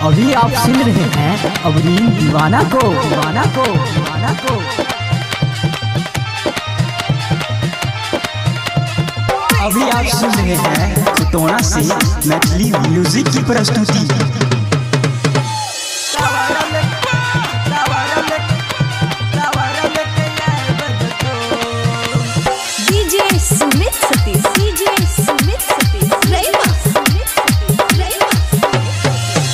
अभी आप सुन रहे हैं अवरीन दीवाना को दीवाना को दीवाना को। अभी आप सुन रहे हैं खुटोना से मैथिली म्यूजिक की प्रस्तुति। डीजे सुमित सतीश, डीजे सुमित सतीश,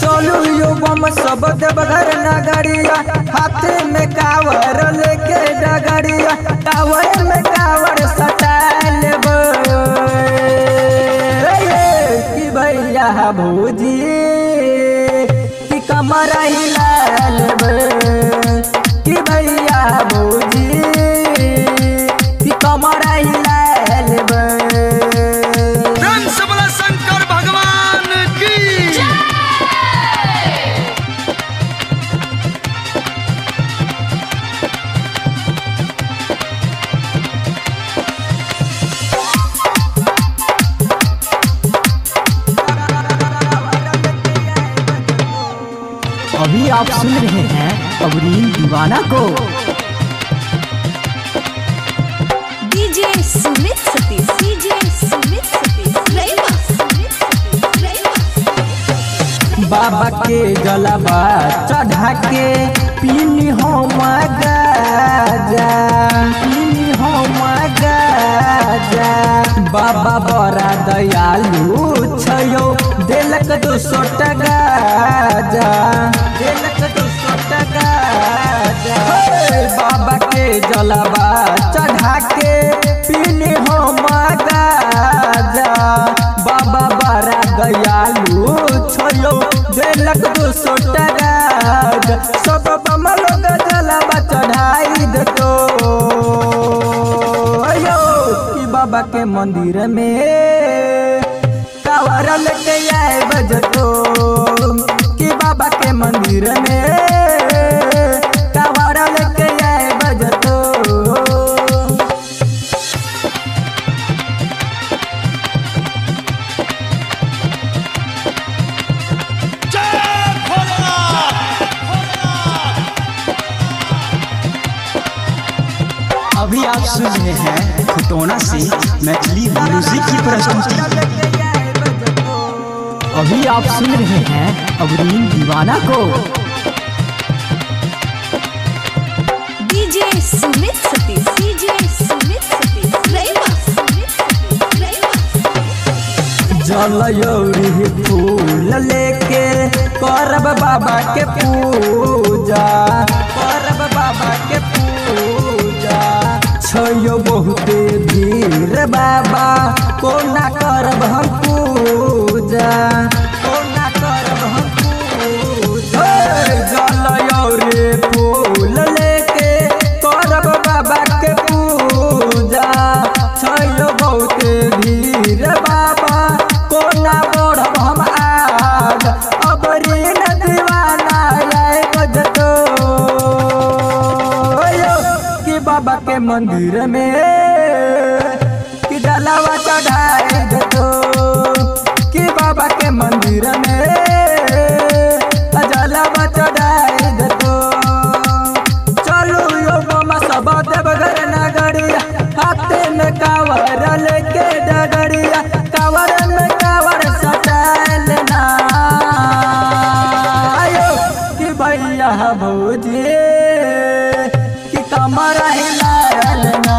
चलू युगम सब देवघर नगरिया, हाथे में कावर लेके डगरिया, कावर में कावर सटाल कि भैया भौजी कि कमर हिलाल कि भैया भौजी कि कमर हिलाल। शंकर भगवान की अभी आप सुन रहे हैं अवरीन दीवाना को। डीजे सुमित सतीश, डीजे सुमित सतीश, बाबा के गलबा चढ़ा के पीनी हो गाजा, पीनी हो गाजा। बाबा बड़ा दयालु छयो, देलक 200 टका जा, देलक 200 टका जा। बाबा के जलबा चढ़ा के पीनी हो गाजा, बाबा बड़ा दयालु छयो, देलक 200 टका। सब बमल जलबा चढ़ाई देतो अयो कि बाबा के मंदिर में कावर लेके आए बजतो, कि बाबा के मंदिर में कावर लेके आए बजतो। अभी आप सुन रहे हैं खुटोना से मैथिली म्यूजिक की प्रस्तुति। अभी आप सुन रहे हैं अवरीन दीवाना को। डीजे सुमित सतीश, डीजे सुमित सतीश, जलयौरी फूल लेके करब बाबा के पूजा, करब बाबा के पूजा। छयो बहुते भीड़ बाबा, कोना करब हम पूजा, कोना करब हम पूजा। जलयौरी फूल लेके करब बाबा के पूजा। छयो बहुते भीड़ बाबा, कोना बढ़ब हम आग। अवरीन दीवाना आए बजतो कि बाबा के मंदिर में कि जलवा चढ़ाए देतो, कि बाबा के मंदिर में जलवा चढ़ाए देतो। चलू युगम सब देवघर नगरिया, हाथे में कावर लेके डगरिया, कावर में कावर सटाल ना आयो कि भैया भौजी कि कमर हिलाल ना।